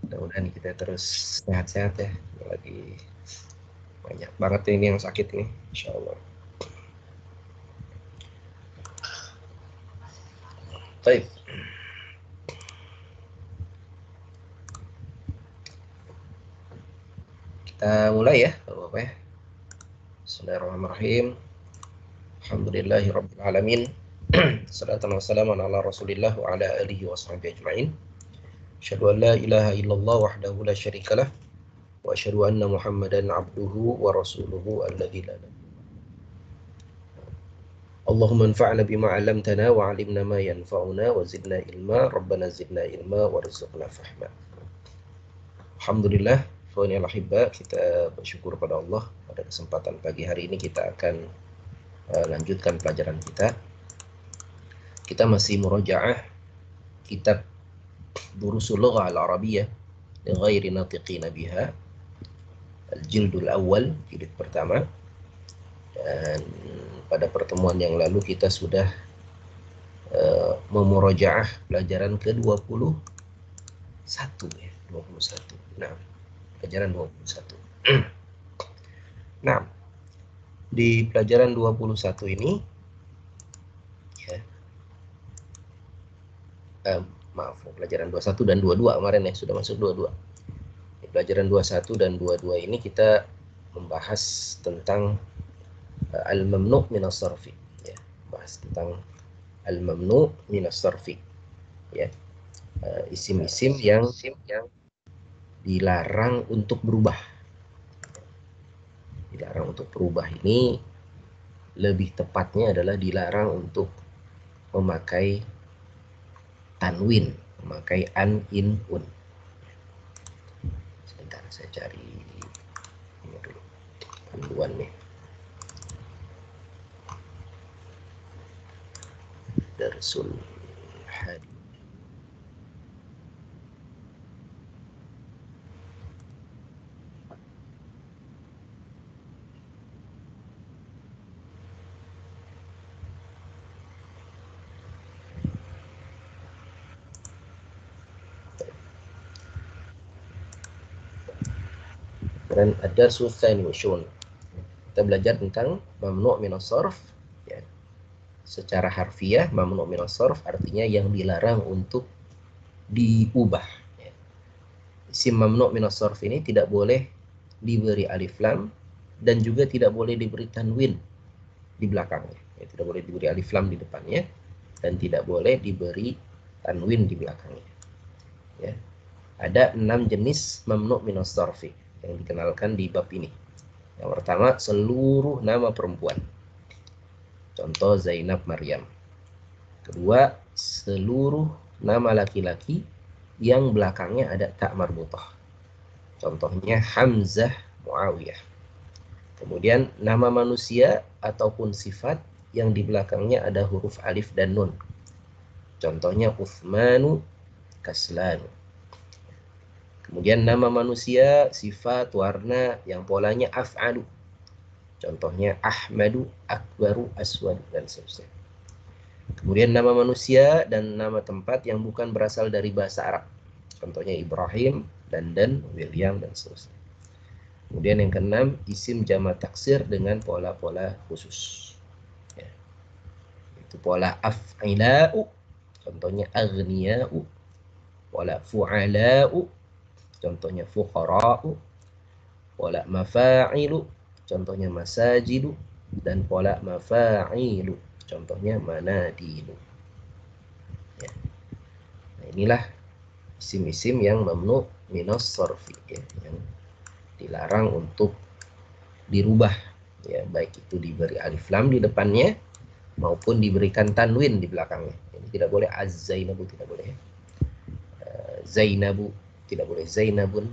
Mudah-mudahan kita terus sehat-sehat ya. Lagi banyak banget ini yang sakit nih, insya Allah. Baik. Kita mulai ya, Bapak ya. Bismillahirrahmanirrahim. Alhamdulillahirabbil alamin. Salatan wassalamun ala Rasulillah wa ala alihi washabbihi ajmain. Asyhadu an la ilaha illallah wahdahu la syarikalah wa asyhadu anna Muhammadan abduhu wa rasuluhu alladzi la Allahumma anfa'na bima 'allamtana wa 'allimna ma yanfa'una wa zidna ilma. Rabbana zidna ilma warzuqna fahma. Alhamdulillah, ikhwani al-ahibba, kita bersyukur pada Allah pada kesempatan pagi hari ini kita akan lanjutkan pelajaran kita. Kita masih murojaah kitab Durusul Lughah Al-Arabiyyah li ghairi natiqina biha, Al-Jildul Awal, jilid pertama. Dan pada pertemuan yang lalu kita sudah memurojaah pelajaran ke-21 ya, 21. Nah, pelajaran 21. Nah, di pelajaran 21 ini ya, pelajaran 21 dan 22 kemarin ya, sudah masuk 22. Di pelajaran 21 dan 22 ini kita membahas tentang al-mamnu' minas sarfi ya, bahas tentang al-mamnu' minas sarfi ya, isim-isim yang dilarang untuk berubah. Dilarang untuk berubah ini lebih tepatnya adalah dilarang untuk memakai tanwin, memakai an, in, un. Sebentar saya cari ini dulu panduan nih. Darsul Hadis. Dan ad-darsul tsani syun. Kita belajar tentang mamnu' minas sarf ya. Secara harfiah mamnu' minas sarf artinya yang dilarang untuk diubah ya. Isim mamnu' minas sarf ini tidak boleh diberi alif lam dan juga tidak boleh diberi tanwin di belakangnya ya, tidak boleh diberi alif lam di depannya dan tidak boleh diberi tanwin di belakangnya ya. Ada 6 jenis mamnu' minas sarfi yang dikenalkan di bab ini. Yang pertama, seluruh nama perempuan. Contoh Zainab, Maryam. Kedua, seluruh nama laki-laki yang belakangnya ada ta marbutah. Contohnya Hamzah, Muawiyah. Kemudian nama manusia ataupun sifat yang di belakangnya ada huruf alif dan nun. Contohnya Uthmanu, Kaslanu. Kemudian nama manusia, sifat, warna yang polanya af'alu. Contohnya Ahmadu, Akbaru, Aswadu, dan seterusnya. Kemudian nama manusia dan nama tempat yang bukan berasal dari bahasa Arab. Contohnya Ibrahim, Dandan, William, dan seterusnya. Kemudian yang keenam, isim jama taksir dengan pola-pola khusus. Ya. Itu pola af'ila'u, contohnya aghniya'u. Pola fu'ala'u, contohnya fuqara'u. Pola mafa'ilu, contohnya masajidu. Dan pola mafa'ilu, contohnya manadilu ya. Nah, inilah isim-isim yang mamnu' minas sarfi ya, yang dilarang untuk dirubah ya, baik itu diberi alif lam di depannya maupun diberikan tanwin di belakangnya. Ini tidak boleh az-zainabu, tidak boleh Zainabu, tidak boleh Zainabun,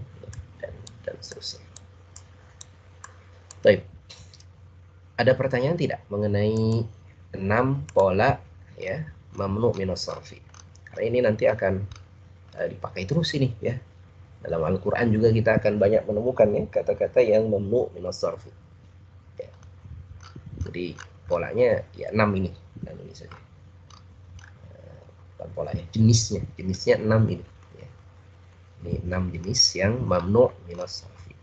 dan seterusnya. Baik. Ada pertanyaan tidak mengenai 6 pola ya mamnu' minas sarfi? Karena ini nanti akan dipakai terus ini ya. Dalam Al-Qur'an juga kita akan banyak menemukan ya kata-kata yang mamnu' minas sarfi. Ya. Jadi polanya ya 6 ini, 6 ini saja. Bukan polanya, jenisnya 6 ini. Ini 6 jenis yang mamnu' minas sarfi.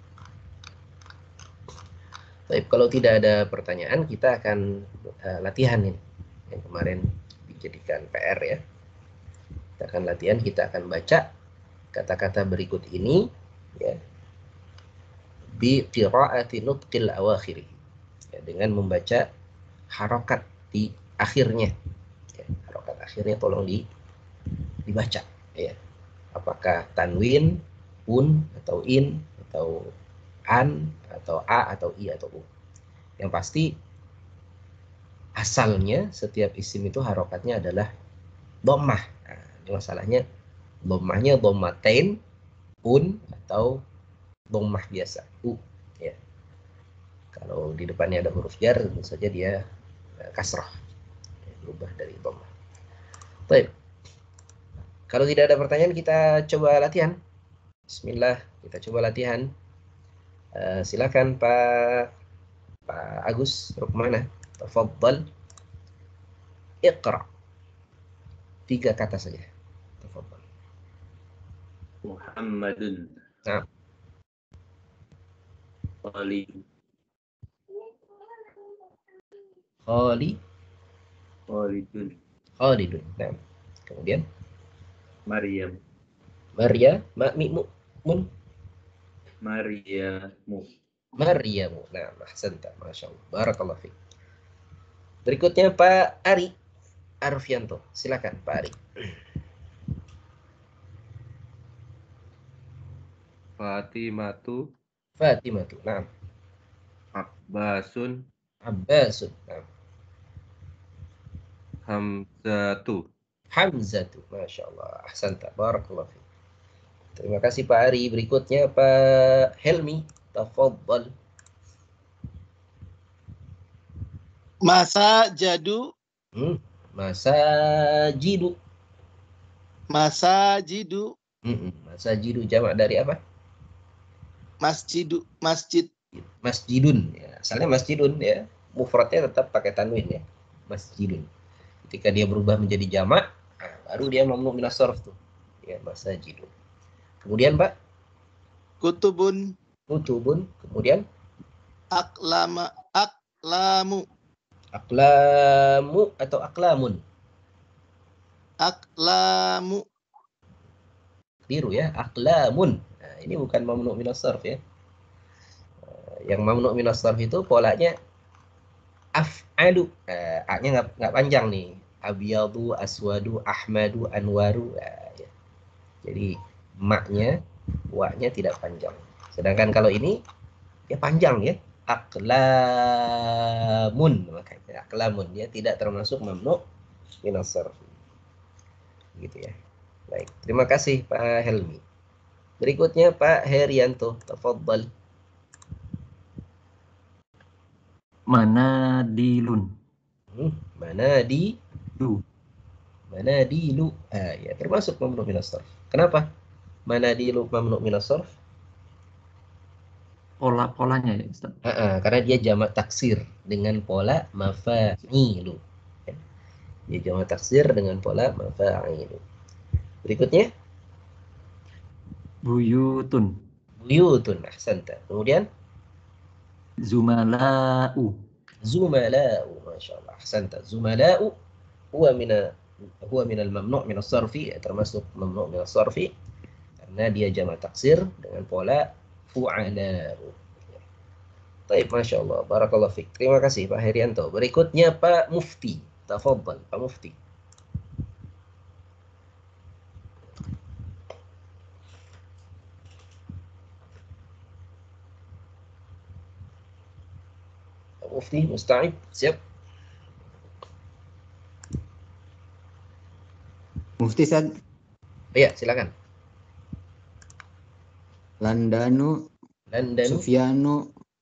Baik, kalau tidak ada pertanyaan, kita akan latihan ini yang kemarin dijadikan PR ya. Kita akan latihan, kita akan baca kata-kata berikut ini ya, bi qiraati nutqil awakhir, ya, dengan membaca harokat di akhirnya ya, harokat akhirnya tolong dibaca ya, apakah tanwin, un atau in atau an atau a atau i atau u. Yang pasti asalnya setiap isim itu harokatnya adalah dhammah. Nah, ini masalahnya dhammahnya dhammatain, un atau dhammah biasa u ya. Kalau di depannya ada huruf jar tentu saja dia kasrah ya, berubah dari dhammah. Baik. Kalau tidak ada pertanyaan kita coba latihan. Bismillah, kita coba latihan. Silakan Pak Agus Rukmana. Tafadhal. Iqra. 3 kata saja. Tafadhal. Muhammadun. Nah. Khalid. Khalidun. Khalidun. Nah. Kemudian Maryam. Mun. Maryamu. Maryamu. Nah, ahsanta. Masya Allah. Barakallah fiik. Berikutnya Pak Ari Arfianto. Silakan Pak Ari. Fatimatu. Fatimatu. Nah. Abbasun. Abbasun. Nah. Hamzatu. Hamzatu. Masya Allah. Ahsanta. Barakallah fiik. Terima kasih Pak Ari. Berikutnya Pak Helmi. Tafadhal. Masajadu. Masajidu. Masajidu. Masajidu jamak dari apa? Masjidu. Masjid. Masjidun. Ya, asalnya masjidun ya. Mufradnya tetap pakai tanwin ya. Masjidun. Ketika dia berubah menjadi jamak, nah, baru dia mamnu minas sarf tuh. Ya, masajidun. Kemudian Pak? Kutubun. Kutubun. Kemudian? Aklamu. Aklamu atau aklamun? Aklamu. Keliru ya, aklamun. Nah, ini bukan mamnu minas sarf ya. Yang mamnu minas sarf itu polanya af'alu. A-nya nggak panjang nih. Abyadu, aswadu, ahmadu, anwaru. Ya. Jadi maknya, wa-nya tidak panjang. Sedangkan kalau ini dia panjang ya. Aklamun, makanya aklamun, dia tidak termasuk mamnu minas sarf. Gitu ya. Baik, terima kasih Pak Helmi. Berikutnya Pak Herianto, tafadhal. Manadilun. Manadilu. Ya, termasuk mamnu minas sarf. Kenapa? Manadilu mamnu minas sarf? Pola-polanya ya Ustaz. Karena dia jamak taksir dengan pola mafa'ilu. Dia jamak taksir dengan pola mafa'ilu. Berikutnya Buyutun. Buyutun. Ahsanta. Kemudian Zumala'u. Masya Allah. Ahsanta. Zumala'u huwa minal mamnu' minas sarfi, termasuk mamnu' minas sarfi karena dia jamak taksir dengan pola fu'ala'u. Baik, Masya Allah. Barakallah fiik. Terima kasih Pak Herianto. Berikutnya Pak Mufti. Tafadhal Pak Mufti. Pak Mufti, musta'id? Siap? Mufti Sad. Iya, silakan. Landanu.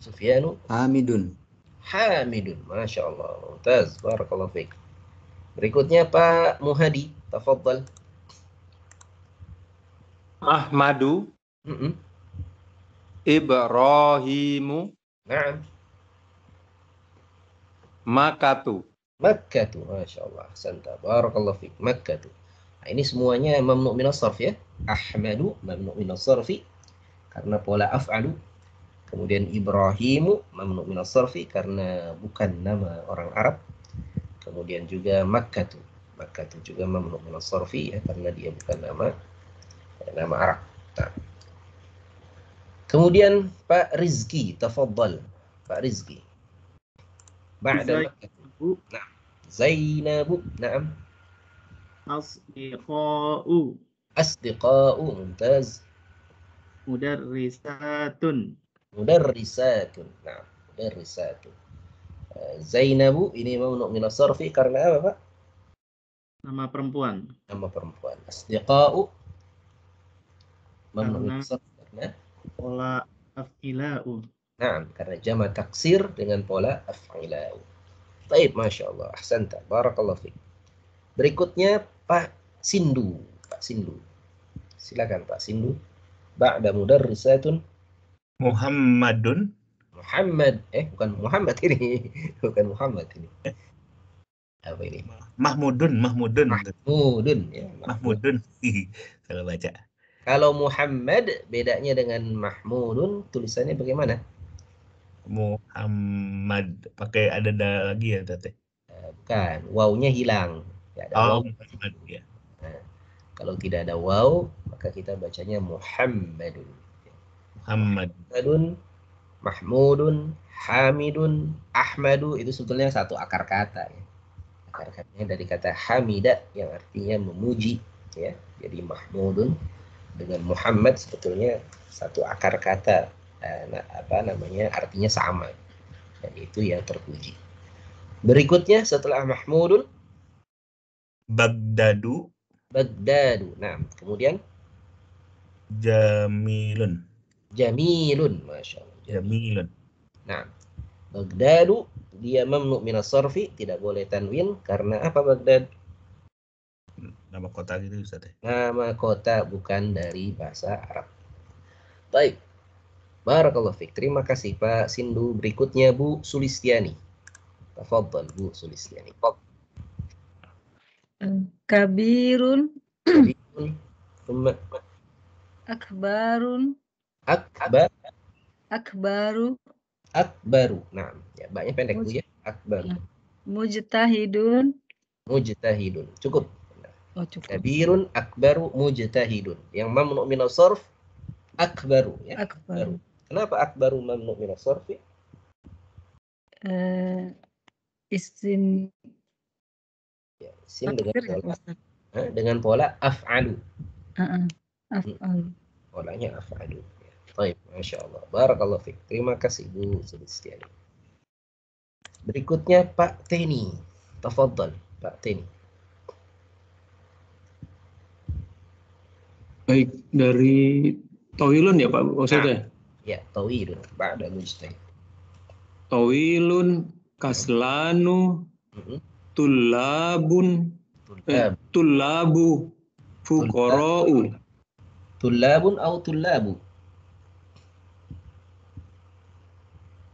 Sufyanu. Hamidun. Masya Allah. Mumtaz. Barakallah fiik. Berikutnya Pak Muhadi. Tafadhal. Ahmadu. Ibrahimu. Naam. Makkatu. Masya Allah. Santa. Barakallah fiik. Makkatu. Nah, ini semuanya mamnu' minas sarf ya. Ahmadu mamnu' minas sarfi karena pola af'alu. Kemudian Ibrahimu mamnu' minas sarfi karena bukan nama orang Arab. Kemudian juga Makkatu. Makkatu juga mamnu' minas sarfi ya karena dia bukan nama Arab. Nah. Kemudian Pak Rizki, tafaddal. Pak Rizki. Ba'da Makkatu. Nah. Zainabu, na'am. Asdiqa'u. Asdiqa'u, mumtaz. Mudarrisatun. Mudarrisatun. Nah, mudarrisatun. Zainabu ini mamnu' minas sarfi karena apa, Pak? Nama perempuan. Nama perempuan. Asdiqa'u mamnu' Karena minas sarfi karena pola af'ila'u. nah, karena jama taksir dengan pola af'ila'u. Baik, Masya Allah. Ahsanta. Barakallahu fiik. Berikutnya Pak Sindu. Pak Sindu. Silakan Pak Sindu. Ba'da mudarrisatun. Muhammadun. Muhammad. Bukan Muhammad ini. Bukan Muhammad ini. Apa ini? Mahmudun. Mahmudun. Ya, Mahmudun. Salah baca. Kalau Muhammad bedanya dengan Mahmudun tulisannya bagaimana? Muhammad pakai ada lagi ya Tete? Bukan, wawnya hilang. Tidak ada waw. Muhammad ya. Nah, kalau tidak ada waw maka kita bacanya Muhammadun. Muhammadun, Mahmudun, Hamidun, Ahmadu itu sebetulnya satu akar kata ya. Akar katanya dari kata hamida yang artinya memuji ya. Jadi Mahmudun dengan Muhammad sebetulnya satu akar kata artinya sama dan itu yang terpuji. Berikutnya setelah Mahmudun Bagdadu. Nah, kemudian Jamilun. Masya Allah. Jamilun. Nah, Bagdadu dia mamnu' minas sarfi, tidak boleh tanwin karena apa Bagdad? Nama kota gitu Ustaz. Nama kota bukan dari bahasa Arab. Baik. Barakallahu fiik. Terima kasih Pak Sindu. Berikutnya Bu Sulistiani. Tafadhal Bu Sulistiani. Kabirun. Thumma Akbarun. Akbaru. Nah, ya banyak pendek Bu ya. Akbar. Mujtahidun. Cukup. Oh, cukup. Kabirun, akbaru, mujtahidun. Yang mamnu' minas sarf akbaru ya. Akbaru. Kenapa akbaru mamnu' minas sarf? Isim Ya, isim dengan pola af'alu. Af'alu. Polanya af'alu. Ya. Baik, Masya Allah. Barakallahu fiik. Terima kasih Bu Sulistiani. Berikutnya Pak Teni. Tafadhal Pak Teni. Baik, dari Tawilun ya Pak maksudnya? Ya, Tawilun. Ba'da mujtahid. Tawilun, Kaslanu, Tullabun, Tullabu, Fuqara'u. Tullabun atau tullabu?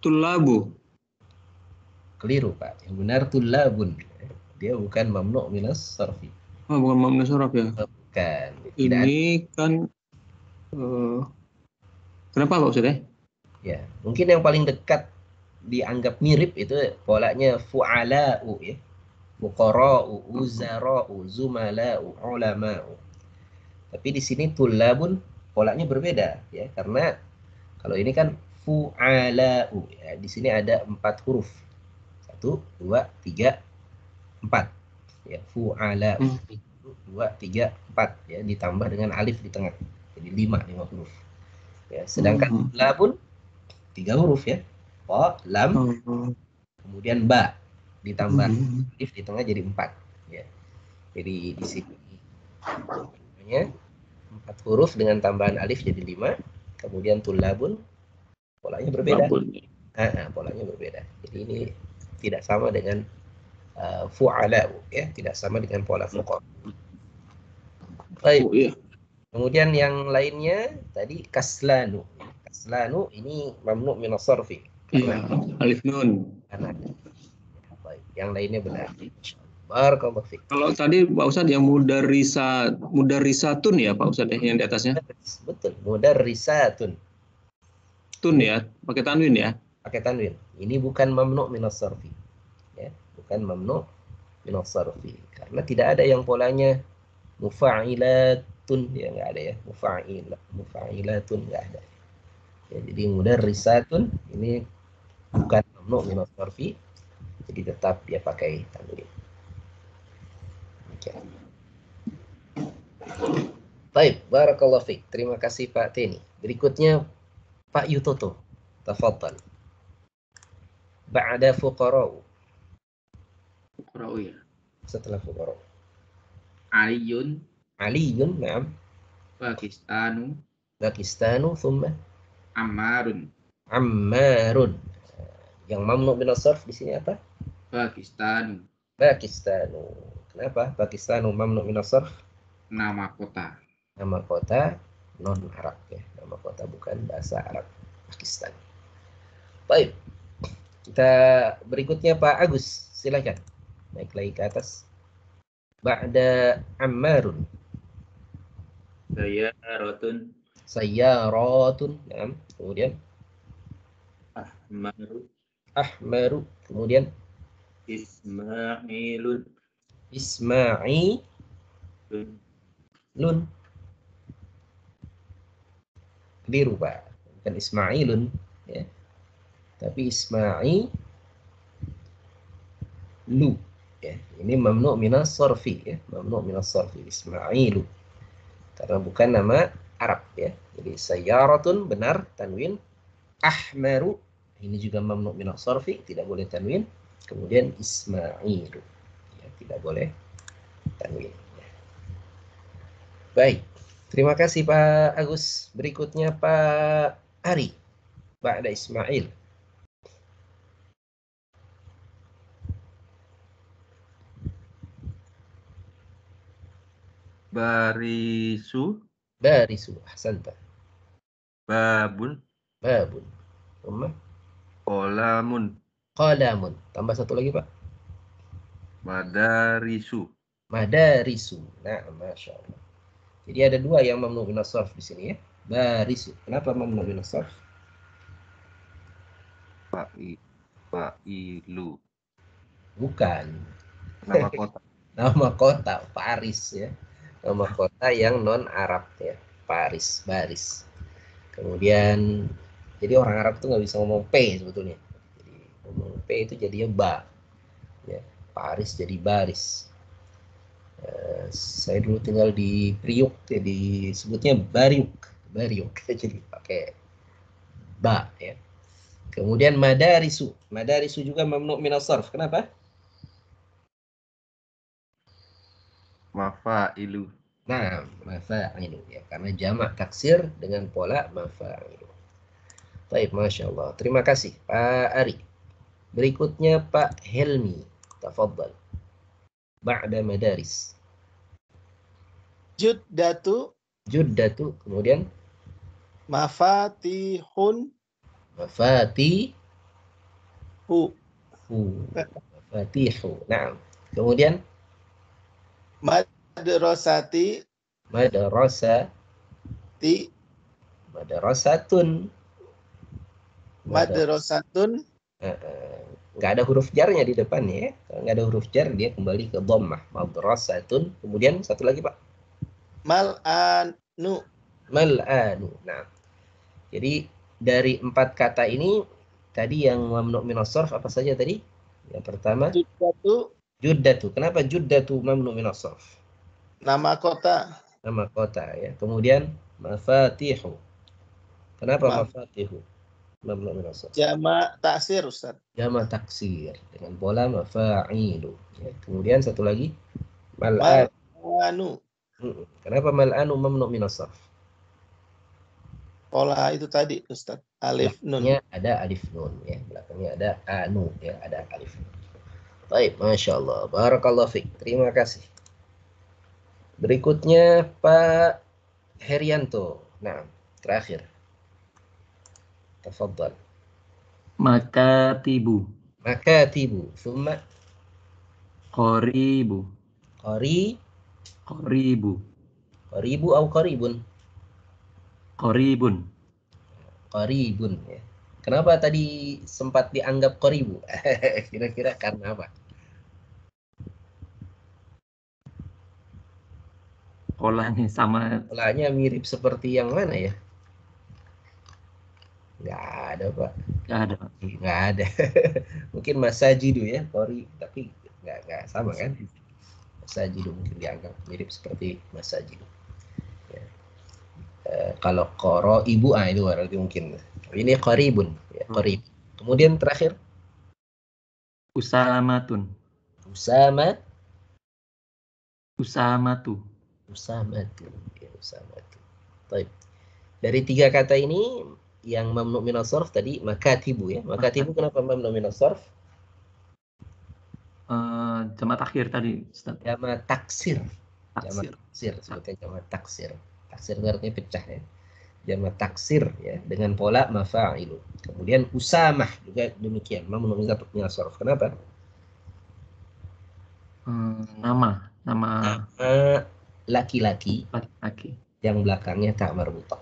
Tullabu. Keliru Pak. Yang benar tullabun. Dia bukan mamnu' minas sarfi. Oh, bukan mamnu' sarf ya? Bukan. Ini kan kenapa Pak Ustaz? Ya, mungkin yang paling dekat dianggap mirip itu polanya fu'ala'u ya. Fuqara'u, uzara'u, zumala'u, ulama'u. Tapi di sini tullabun polanya berbeda ya, karena kalau ini kan fu'ala'u ya. Di sini ada 4 huruf. 1, 2, 3, 4. Ya, fu'ala'u. 2, 3, 4 ya, ditambah dengan alif di tengah. Jadi 5 huruf. Ya, sedangkan labun 3 huruf ya. Qa, lam, kemudian ba ditambah alif di tengah jadi 4 ya. Jadi di sini namanya 4 huruf dengan tambahan alif jadi 5. Kemudian tulabun polanya berbeda. Polanya berbeda. Jadi ini tidak sama dengan fu'ala ya, tidak sama dengan pola fuqa. Baik. Kemudian yang lainnya tadi kaslanu. Kaslanu ini mamnu' minas sarfi. Iya, alif nun. Baik. Yang lainnya benar. Barakallahu fiik. Kalau tadi Pak Ustadz yang mudarrisatun ya Pak Ustadz ya, yang di atasnya. Betul, mudarrisatun. Tun ya, pakai tanwin ya. Pakai tanwin. Ini bukan mamnu' minas sarfi. Ya, bukan mamnu' minas sarfi. Karena tidak ada yang polanya mufa'ilatun, ya nggak ada ya. Mufa'ilatun nggak ada. Ya, jadi mudarrisatun ini bukan mamnu' minas sarfi. Jadi tetap dia pakai tanwin. Oke. Baik, barakallahu fiik. Terima kasih Pak Teni. Berikutnya Pak Yutoto. Tafadhal. Ba'da fuqara'u. Fuqara'u ya. Setelah fuqara'u. Aliyun, Aliyun, na'am. Pakistanu, Pakistanu, thumma Ammarun. Ammarun. Yang mamnu bin as-sarf di sini apa? Pakistanu, Pakistanu. Kenapa? Pakistanu mamnu min as-sarf? nama kota. Nama kota non Arab ya. Nama kota bukan bahasa Arab. Pakistan. Baik. Kita berikutnya Pak Agus, silakan. Naik lagi ke atas. Ba'da Ammarun. Sayyaratun, Sayyaratun. Nah, kemudian Ahmaru, Ahmaru. Kemudian Ismailun, Ismailun. Keliru Pak. Bukan Ismailun. Ya. Tapi Ismailu. Ya. Ini mamnu' minas sarfi. Ya. Mamnu' minas sarfi. Ismailu. Karena bukan nama Arab. Ya. Jadi sayyaratun benar tanwin. Ahmaru. Ini juga mamnu' minas sarfi. Tidak boleh tanwin. Kemudian Ismailu. Ya, tidak boleh tanwin. Ya. Baik. Terima kasih Pak Agus. Berikutnya Pak Ari. Ba'da Ismail. Barisu. Barisu. Ahsanta. Babun. Babun. Thumma Qolamun. qalamun. Tambah satu lagi Pak. Madarisu. Madarisu. Nah, Masya Allah. Jadi ada dua yang mamnu min as-sarf di sini ya. Barisu. Kenapa mamnu min as-sarf? Fa'ilu. Bukan. Nama kota. Nama kota Paris ya. Nama kota yang non Arab ya. Paris, Baris. Kemudian jadi orang Arab tuh nggak bisa ngomong P sebetulnya. Jadi ngomong P itu jadinya ba. Ya, Paris jadi Baris. Saya dulu tinggal di Priuk, jadi sebutnya Bariuk, jadi pakai ba ya. Kemudian madarisu, madarisu juga mamnu min as-sarf. Kenapa? Mafa'ilu. Nah, mafa'ilu ya, karena jamak taksir dengan pola mafa'ilu. Baik, Masya Allah. Terima kasih Pak Ari. Berikutnya Pak Helmi. Tafadhal. Ba'da madaris. Juddatu, Juddatu, kemudian mafatihun, mafatihu. Mafatihu. Nah, kemudian madrasati, madrasati, madrasatun. madrasatun, Nggak ada huruf jarnya di depannya ya. Kalau nggak ada huruf jar dia kembali ke dhammah. Madrasatun. Kemudian satu lagi Pak. mal'anu, Mal'anu. Nah, jadi dari 4 kata ini tadi yang mamnu min as-sarf apa saja tadi? Yang pertama juddatu, juddatu. Kenapa juddatu mamnu min as-sarf? nama kota, Nama kota ya. Kemudian mafatihu. Kenapa mafatihu? Mamnu min as-sarf. jamak taksir Ustaz. Jamak taksir dengan pola mafa'ilu. Ya. Kemudian satu lagi mal'an. Mal'anu, Kenapa mal'anu mamnu min as-sarf? pola itu tadi Ustaz. Alif nun. Belakangnya ada alif nun ya. Belakangnya ada anu ya, ada alif nun. Baik, Masya Allah. Barakallahu fiik. Terima kasih. Berikutnya Pak Herianto. Nah, terakhir. Tafadhal. Makatibu. Makatibu. Thumma Qoribu. Qoribu. Qoribu atau qaribun? Qoribun. Qaribun ya. Kenapa tadi sempat dianggap qoribu? Kira-kira karena apa? Polanya sama. Polanya mirip seperti yang mana ya? Nggak ada, Pak. Nggak ada. Nggak ada. Mungkin masajidu ya, qori, tapi nggak sama kan? Masajidu mungkin dianggap mirip seperti masajidu. Ya. Kalau qoro ibu, itu berarti mungkin. Ini qaribun, ya, qarib. Kemudian terakhir Usamatun. Usamatu. Usamatu. Ya, usamatu. Baik. Dari 3 kata ini yang mamnu min as-sarf tadi makatibu ya. Makatibu kenapa mamnu min as-sarf? Jamak takhir tadi, Ustaz. Jamak taksir. Taksir. Jamak taksir, sebutnya jamak taksir. Taksir itu artinya pecah ya. Jamak taksir ya dengan pola mafa'ilu. Kemudian usamah juga demikian, mamnu min as-sarf. Kenapa? Nama Laki-laki yang belakangnya tak marbutah.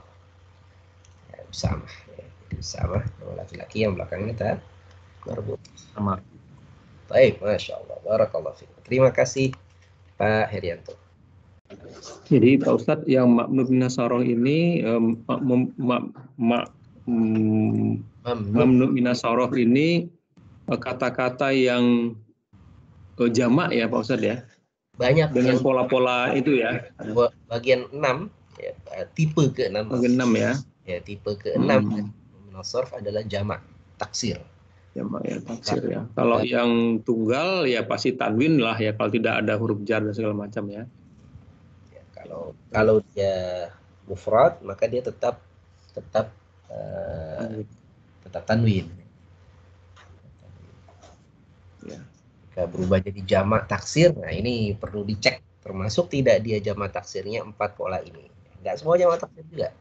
Ya, usamah ya. Usamah nama laki-laki yang belakangnya tak marbutah. Sama. Baik, Masya Allah. Barakallahu fiik. Terima kasih Pak Herianto. Jadi Pak Ustadz yang mamnu min as-sarf ini mamnu min as-sarf ini kata-kata yang jamak ya Pak Ustadz ya. Banyak dengan yang pola-pola itu ya. Bagian 6 ya, tipe ke-6. Bagian 6 ya. Ya, tipe ke-6 min as-sarf adalah jamak taksir. Jamak ya, taksir ya. Kalau yang tunggal ya pasti tanwin lah ya, kalau tidak ada huruf jar dan segala macam ya. Ya, kalau dia mufrad maka dia tetap tanwin. Ya. Jika berubah jadi jamak taksir, nah ini perlu dicek termasuk tidak dia jamak taksirnya 4 pola ini. Enggak semua jamak taksir juga.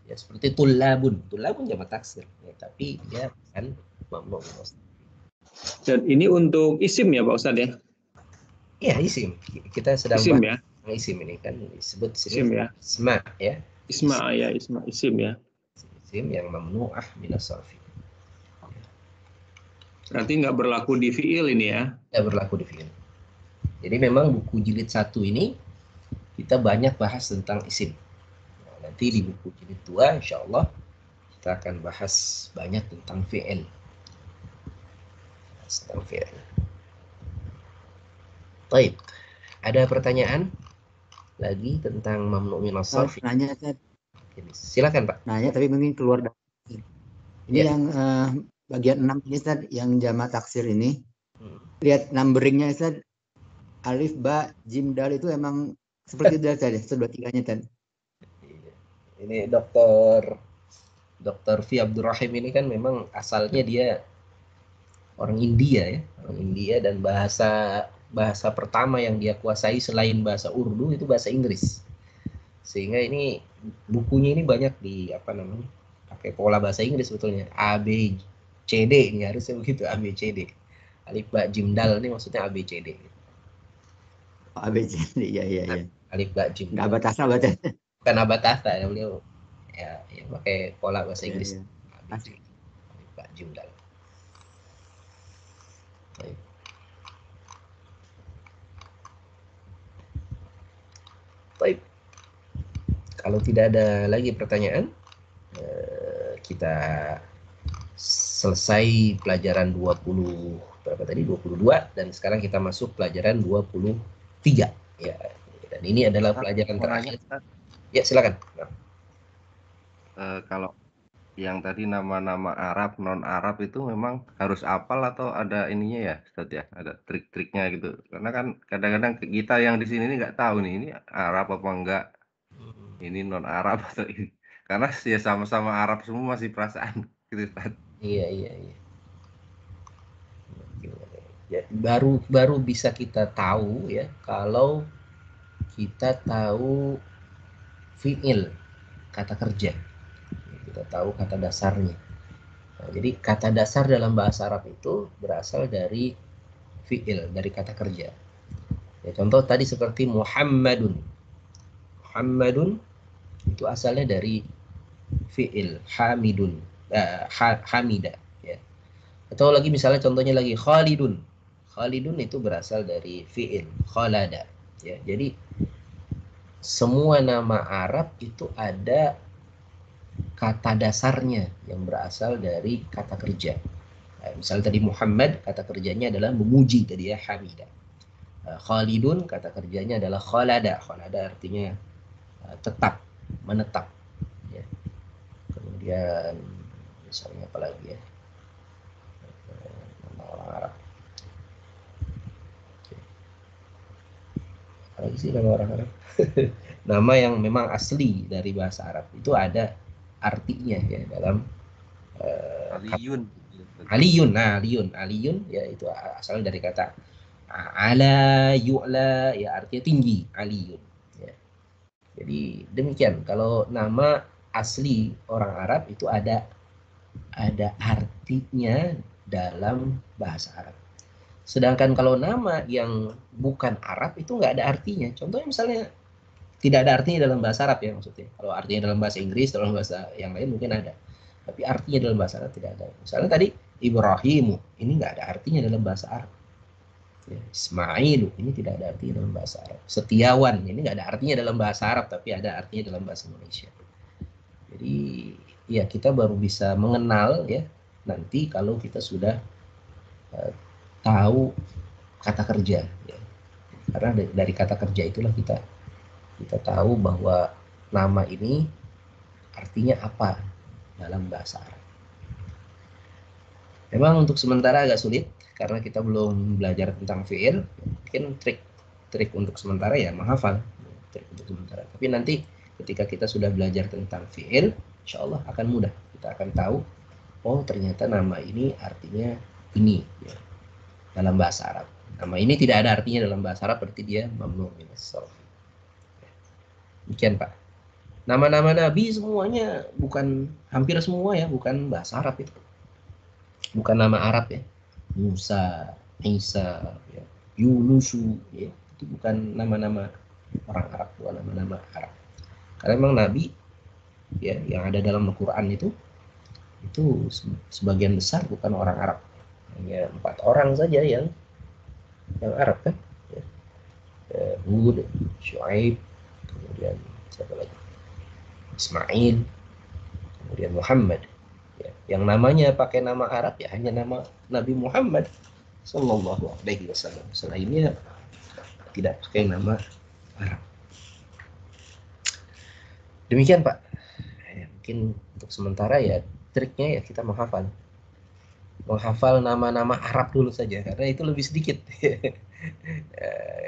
Ya seperti tulabun jamak taksir, ya, tapi dia kan mamnu. Dan ini untuk isim ya Pak Ustadz ya? Iya, isim. Kita sedang isim bahas ya? isim ini kan disebut isim ya? Isma ya. Isma ya, isim ya. Isim yang mamnu'ah min as-sarfi. Berarti nggak berlaku di fi'il ini ya? Tidak berlaku di fi'il. Jadi memang buku jilid 1 ini kita banyak bahas tentang isim. Nah, nanti di buku jilid 2 insya Allah kita akan bahas banyak tentang fi'il. Tentang fi'il. Baik. Ada pertanyaan lagi tentang mamnu min as-sarf? Nanya, Ustaz. Silakan Pak. Nanya tapi mungkin keluar dari ini Ya. yang bagian 6 ini Ustaz, yang jamak taksir ini. Lihat numberingnya Ustaz, alif, ba, jim, dal itu emang seperti itu Ustaz, sebab 3-nya Ustaz. Ini Dr. Fi Abdurrahim ini kan memang asalnya dia orang India ya, orang India, dan bahasa pertama yang dia kuasai selain bahasa Urdu itu bahasa Inggris. Sehingga ini bukunya ini banyak pakai pola bahasa Inggris sebetulnya. A B C D ini harusnya begitu, A B C D. Alif ba jim dal ini maksudnya A B C D. A B C D, iya. Alif ba jim. Enggak abatasa berarti. Bukan abatasa ya, beliau ya pakai pola bahasa Inggris. Iya. A B C D. Alif ba jim dal. Baik. Baik. Kalau tidak ada lagi pertanyaan, kita selesai pelajaran 22 dan sekarang kita masuk pelajaran 23 ya. Dan ini adalah pelajaran terakhir. Ya, silakan. Kalau yang tadi nama-nama Arab, non Arab itu memang harus hafal atau ada ininya ya, Ustaz ya? Ada trik-triknya gitu. Karena kan kadang-kadang kita yang di sini ini nggak tahu nih, ini Arab apa enggak, ini non Arab atau ini. Karena ya sama-sama Arab semua masih perasaan gitu, Ustaz. Iya. Ya, baru bisa kita tahu ya kalau kita tahu fi'il, kata kerja. Kita tahu kata dasarnya. Nah, jadi kata dasar dalam bahasa Arab itu berasal dari fi'il, dari kata kerja. Ya, contoh tadi seperti Muhammadun. Muhammadun itu asalnya dari fi'il hamidun, hamida. Ya. Atau lagi misalnya contohnya lagi Khalidun. Khalidun itu berasal dari fi'il khalada. Ya, jadi semua nama Arab itu ada kata dasarnya yang berasal dari kata kerja. Nah, misalnya tadi Muhammad, kata kerjanya adalah memuji tadi ya, hamida. Khalidun, kata kerjanya adalah khalada. Khalada artinya tetap, menetap. Ya. Kemudian misalnya apa lagi ya? Nama orang Arab. Apa lagi sih nama orang Arab? Nama yang memang asli dari bahasa Arab itu ada artinya ya dalam Aliyun. Aliyun. Nah, Aliyun ya itu asalnya dari kata ala yu'la, ya artinya tinggi, Aliyun. Ya. Jadi demikian, kalau nama asli orang Arab itu ada artinya dalam bahasa Arab. Sedangkan kalau nama yang bukan Arab itu nggak ada artinya. Contohnya misalnya tidak ada artinya dalam bahasa Arab ya maksudnya. Kalau artinya dalam bahasa Inggris, dalam bahasa yang lain mungkin ada. Tapi artinya dalam bahasa Arab tidak ada. Misalnya tadi Ibrahimu, ini nggak ada artinya dalam bahasa Arab. Ya, Ismailu, ini tidak ada artinya dalam bahasa Arab. Setiawan, ini nggak ada artinya dalam bahasa Arab, tapi ada artinya dalam bahasa Indonesia. Jadi ya kita baru bisa mengenal ya nanti kalau kita sudah tahu kata kerja. Ya. Karena dari kata kerja itulah kita tahu bahwa nama ini artinya apa dalam bahasa Arab. Memang untuk sementara agak sulit karena kita belum belajar tentang fi'il. Mungkin trik untuk sementara ya menghafal, trik untuk sementara. Tapi nanti ketika kita sudah belajar tentang fi'il, insya Allah akan mudah. Kita akan tahu, oh ternyata nama ini artinya ini ya, dalam bahasa Arab. Nama ini tidak ada artinya dalam bahasa Arab, berarti dia mamnu minas sarf. Demikian Pak. Nama-nama Nabi semuanya hampir semua ya, bukan bahasa Arab itu. Bukan nama Arab ya. Musa, Isa, ya, Yunusu, ya, itu bukan nama-nama orang Arab, bukan nama-nama Arab. Karena memang Nabi ya yang ada dalam Al-Quran itu sebagian besar bukan orang Arab. Hanya 4 orang saja yang Arab kan. Ya. Hud, Syuaib, kemudian siapa lagi? Ismail, kemudian Muhammad. Ya, yang namanya pakai nama Arab ya hanya nama Nabi Muhammad Sallallahu Alaihi Wasallam. Selainnya tidak pakai nama Arab. Demikian Pak. Ya, mungkin untuk sementara ya triknya ya kita menghafal nama-nama Arab dulu saja karena itu lebih sedikit.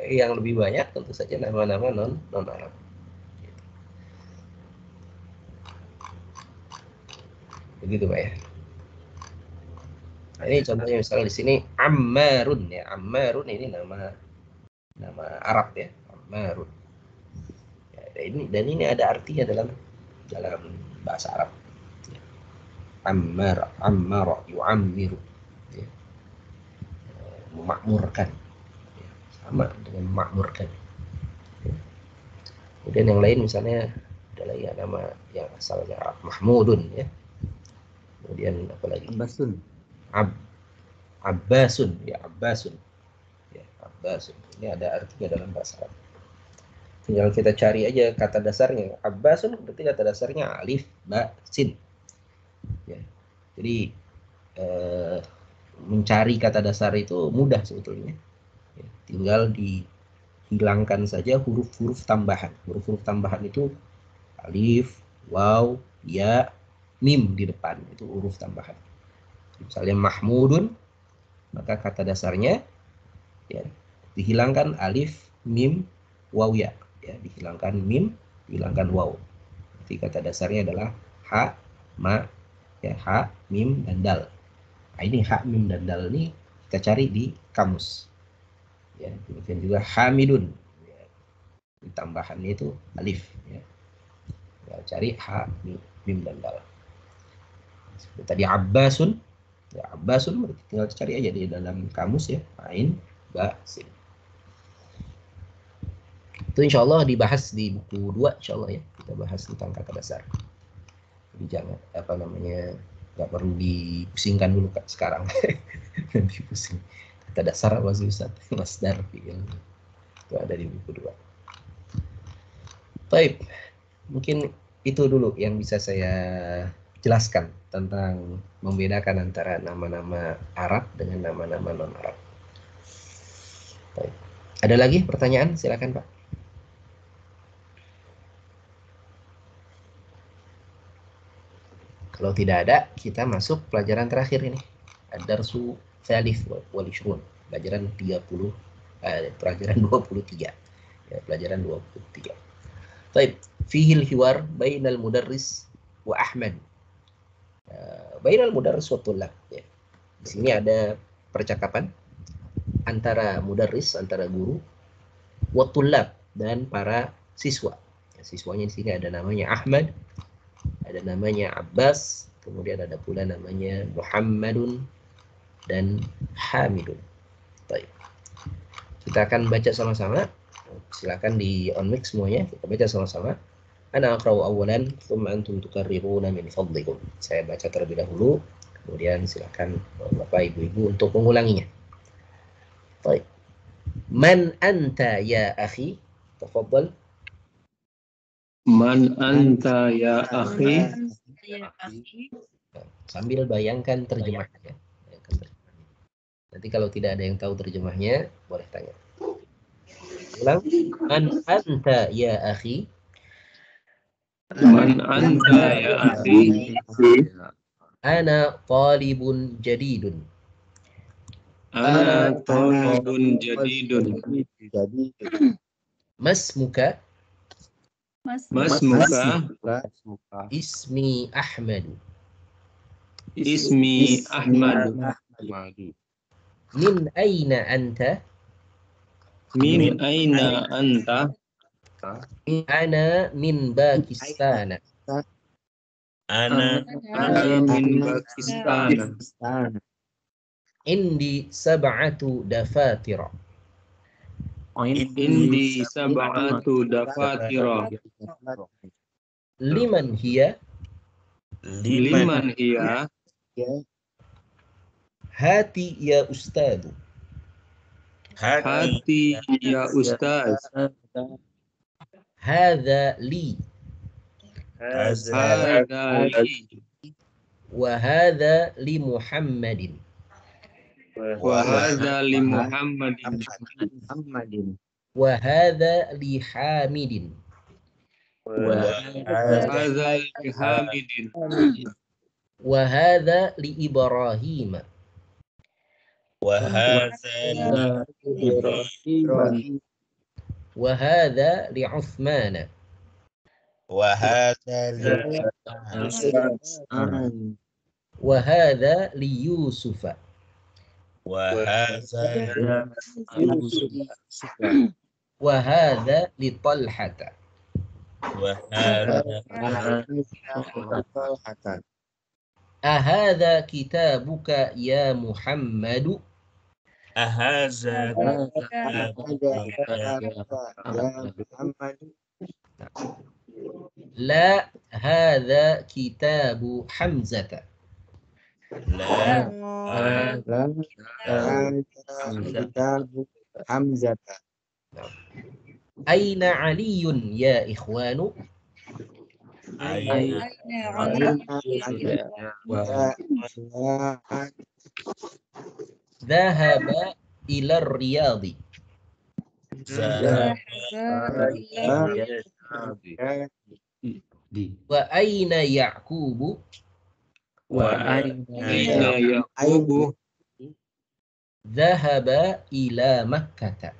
Yang lebih banyak tentu saja nama-nama non Arab. Begitu Pak ya. Nah, ini contohnya misalnya di sini Ammarun ya. Ammarun ini nama Arab ya. Ammarun. Ya, dan ini ada artinya dalam bahasa Arab. Ya. Ammara, yu'ammiru. Ya. Memakmurkan. Ya. Sama dengan memakmurkan. Ya. Kemudian yang lain misalnya adalah ya nama yang asalnya Arab, Mahmudun ya. Kemudian apa lagi? Abbasun. Abbasun ya, Abbasun. Ya, Abbasun. Ini ada artinya dalam bahasa Arab. Tinggal kita cari aja kata dasarnya. Abbasun berarti kata dasarnya alif, ba, sin. Ya. Jadi mencari kata dasar itu mudah sebetulnya. Ya, tinggal dihilangkan saja huruf-huruf tambahan. Huruf-huruf tambahan itu alif, waw, ya, mim di depan, itu huruf tambahan. Misalnya Mahmudun, maka kata dasarnya ya, dihilangkan alif, mim, waw, ya. Ya, dihilangkan mim, dihilangkan waw. Jadi kata dasarnya adalah ha, ma, ya, ha, mim, dan dal. Nah, ini ha, mim, dan dal ini kita cari di kamus. Ya, demikian juga Hamidun. Ya, di tambahannya itu alif. Ya. Ya, cari ha, mim, dan dal. Seperti tadi Abbasun, ya Abbasun berarti tinggal cari aja di dalam kamus ya, ain, ba, sin. Itu insya Allah dibahas di buku 2 insya Allah ya. Kita bahas tentang kata dasar. Jadi jangan nggak perlu dipusingkan dulu Kak, sekarang. Nanti pusing. Kata dasar apa sih Ustaz? Masdar fi'il. Itu ada di buku 2. Baik. Mungkin itu dulu yang bisa saya jelaskan tentang membedakan antara nama-nama Arab dengan nama-nama non-Arab. Baik. Ada lagi pertanyaan? Silakan Pak. Kalau tidak ada, kita masuk pelajaran terakhir ini. Ad-darsu tsalits wal 20. Pelajaran 23. Ya, pelajaran 23. Baik, fihil hiwar bainal mudarris wa Ahmad. Bainal mudarris wa tullab. Ya. Di sini ada percakapan antara mudarris, antara guru, wa tullab, dan para siswa. Ya, siswanya di sini ada namanya Ahmad, ada namanya Abbas, kemudian ada pula namanya Muhammadun dan Hamidun. Baik. Kita akan baca sama-sama. Silakan di on mic semuanya. Kita baca sama-sama. Ana aqra'u awwalan, thumma antum tukarriruna min fadlikum. Saya baca terlebih dahulu, kemudian silakan Bapak Ibu-ibu untuk mengulanginya. Baik. Man anta ya akhi? Tafadhal. Man anta ya akhi? Sambil bayangkan terjemahnya. Nanti kalau tidak ada yang tahu terjemahnya, boleh tanya. Ulang. Man anta ya akhi? Man anta ya akhi? Ana talibun jadidun. Ana talibun jadidun. Masmuka? Masmuka? Ismi Ahmadu. Ismi Ahmad. Min aina anta? Min aina anta? Ana min Pakistan. Ana min Pakistan. Indi sab'atu dafatira. Indi sab'atu dafatira. Liman hiya? Liman hiya? Hati ya ustadu. Hati ya ustaz. Hadha li. Hadha li. Wa hadha li Muhammadin. Wa hadha li Muhammadin. Wa hadha li Hamidin. Wa hadha li Hamidin. Wa hadha li Ibrahim. wa hadza Wa hadha li Uthman. wa hadza Wa hadha li Yusuf. wa hadza Wa hadha li Talhata. wa hadza Ahadha kitabuka ya Muhammadu? ahadza La hadha kitabu Hamzata. la Aina Aliyun ya ikhwanu? aina Dhahaba ila riyadi. Wa aina Ya'qubu? wa Aina Yaqubu? Dhahaba ila Makkah.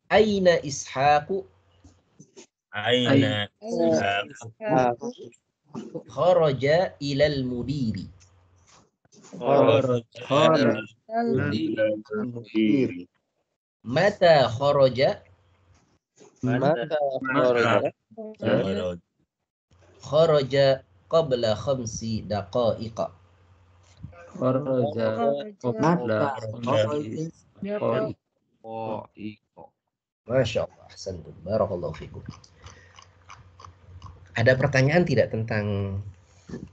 Aina Ishaqu? aina Kharaja ila al-mudiri. Mata kharaja? Kharaja qabla 5 daqa'iqa. Kharaja. Mata. Oh, iko. Masya Allah, ahsantum. Barakallahu fikum. Ada pertanyaan tidak tentang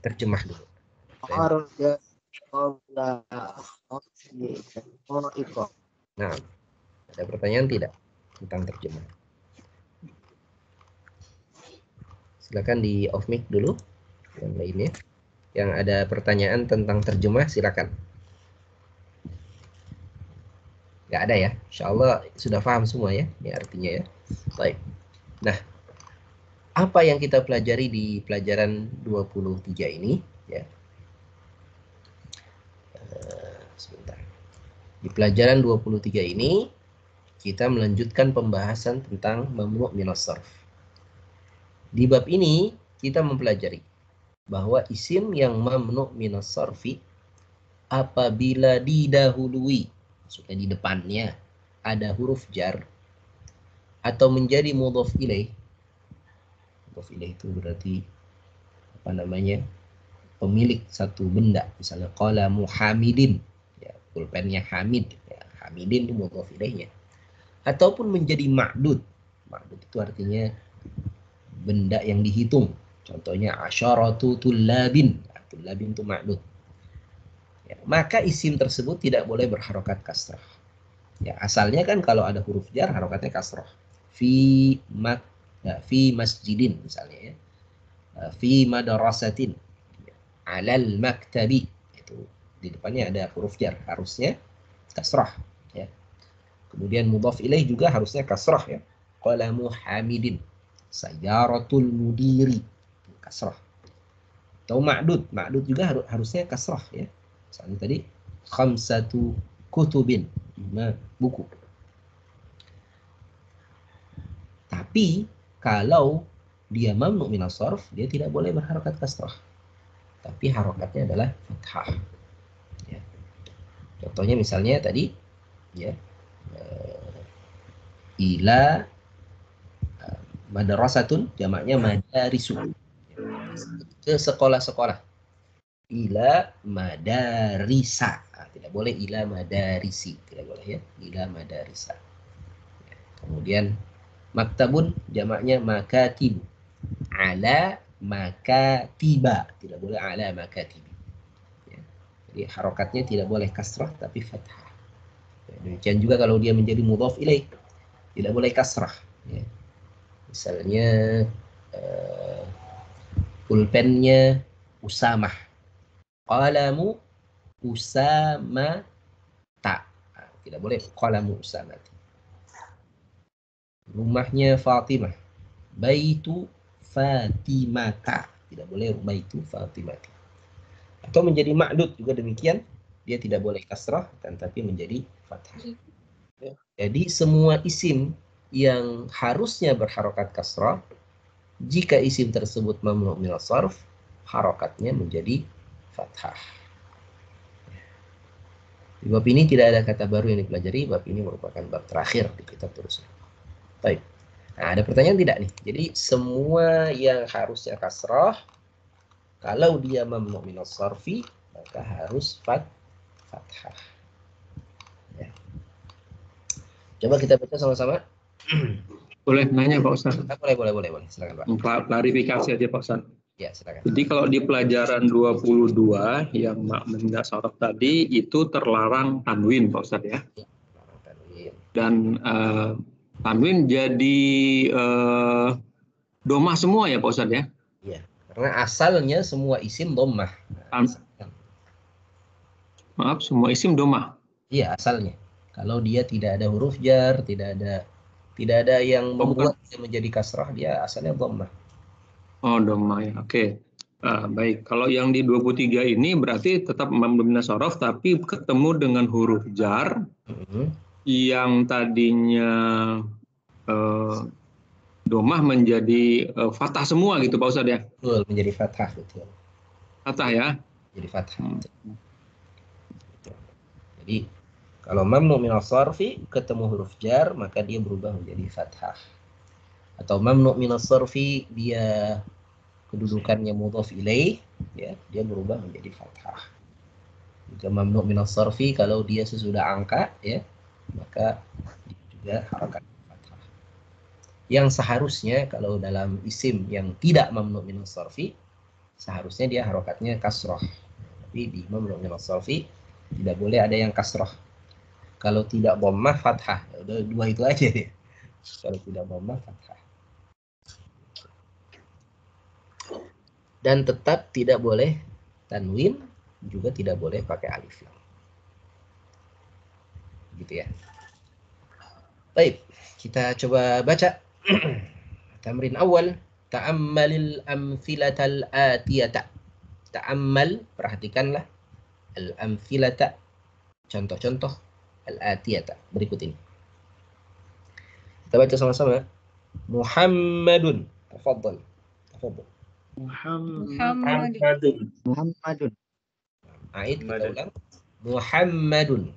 terjemah dulu? Kharaja. Iko. Nah, ada pertanyaan tidak tentang terjemah? Silakan di off mic dulu. Yang lainnya, yang ada pertanyaan tentang terjemah silakan. Nggak ada ya? Insya Allah sudah paham semua ya, ini artinya ya. Baik. Nah, apa yang kita pelajari di pelajaran 23 ini? Ya. Sebentar. Di pelajaran 23 ini, kita melanjutkan pembahasan tentang mamnu' minas sarf. Di bab ini, kita mempelajari bahwa isim yang mamnu' minas sarfi apabila didahului, maksudnya di depannya ada huruf jar atau menjadi mudhaf ilaih. Mudhaf ilaih itu berarti apa namanya? Pemilik satu benda, misalnya qalamu Hamidin, ya, pulpennya Hamid, ya, Hamidin itu mudhaf ilaihnya. Ataupun menjadi ma'dud. Ma'dud itu artinya benda yang dihitung. Contohnya asyaratu tullabin. Tullabin itu ma'dud. Ya, maka isim tersebut tidak boleh berharokat kasrah. Ya, asalnya kan kalau ada huruf jar harokatnya kasrah. Fi masjidin misalnya ya. Fi madrasatin. Alal maktabi. Itu di depannya ada huruf jar, harusnya kasrah ya. Kemudian mudhaf ilaih juga harusnya kasrah ya. Qalamu Hamidin. Sayyaratul mudiri. Kasrah. Atau ma'dud. Ma'dud juga harusnya kasrah ya. Misalnya tadi khamsatu kutubin, 5 buku. Tapi kalau dia mamnu minas sarf, dia tidak boleh berharokat kasrah. Tapi harokatnya adalah fathah. Ya. Contohnya misalnya tadi ya, ila madrasatun, jamaknya madarisu. Ke sekolah-sekolah. Ila madarisa. Nah, tidak boleh ila madarisi, tidak boleh ya. Ila madarisa. Ya. Kemudian maktabun, jamaknya makatib. Ala makatiba, tidak boleh ala makatibi. Ya. Jadi harokatnya tidak boleh kasrah tapi fathah. Ya. Demikian juga kalau dia menjadi mudhaf ilaih, tidak boleh kasrah. Ya. Misalnya pulpennya Usamah. Qalamu Usama ta. Nah, tidak boleh qalamu Usama. Rumahnya Fatimah. Baitu Fatimata. Tidak boleh baitu Fatimata. Atau menjadi ma'dud juga demikian. Dia tidak boleh kasrah dan tapi menjadi fathah. Jadi semua isim yang harusnya berharokat kasrah, jika isim tersebut mamnu' minas sarf, harokatnya menjadi fathah. Di bab ini tidak ada kata baru yang dipelajari. Bab ini merupakan bab terakhir di kitab terus. Baik. Nah, ada pertanyaan tidak nih? Jadi semua yang harusnya kasrah, kalau dia mamnu' minas sarfi, maka harus fathah. Ya. Coba kita baca sama-sama. Boleh nanya Pak Ustaz? Boleh. Silakan Pak. Klarifikasi aja Pak Ustaz. Ya, silakan. Jadi kalau di pelajaran 22 yang Ma'menda Saraf tadi itu terlarang tanwin Pak Ustaz ya. Dan tanwin jadi domah semua ya Pak Ustaz ya? Iya, karena asalnya semua isim domah. Maaf, semua isim domah. Iya, asalnya. Kalau dia tidak ada huruf jar, tidak ada yang membuat dia menjadi kasrah, dia asalnya domah. Oh, domah ya. Oke. Baik, kalau yang di 23 ini berarti tetap mamnu minas sarf tapi ketemu dengan huruf jar yang tadinya domah menjadi fathah semua gitu Pak Ustadz ya? Betul, menjadi fathah, betul. Fathah ya? Jadi fathah. Jadi kalau mamnu minas sarfi ketemu huruf jar, maka dia berubah menjadi fathah. Atau mamnu minas sarfi dia kedudukannya mudhaf ilaih, ya, dia berubah menjadi fathah. Juga mamnu' minas sarfi kalau dia sesudah angka ya, maka dia juga harokat fathah. Yang seharusnya kalau dalam isim yang tidak mamnu' minas sarfi, seharusnya dia harokatnya kasroh. Tapi di mamnu' minas sarfi tidak boleh ada yang kasroh. Kalau tidak dhammah fathah. Udah dua itu aja ya. Kalau tidak dhammah fathah. Dan tetap tidak boleh tanwin, juga tidak boleh pakai alif lam. Gitu ya. Baik, kita coba baca. Tamrin awal, ta'ammalil amfilatal atiyata. Ta'ammal, perhatikanlah. Al-amfilata, contoh-contoh. Al-atiyata, berikut ini. Kita baca sama-sama. Muhammadun. Tafadhal. Tafadhal. Muhammadun. Muhammadun. A'id, kita ulang. Muhammadun.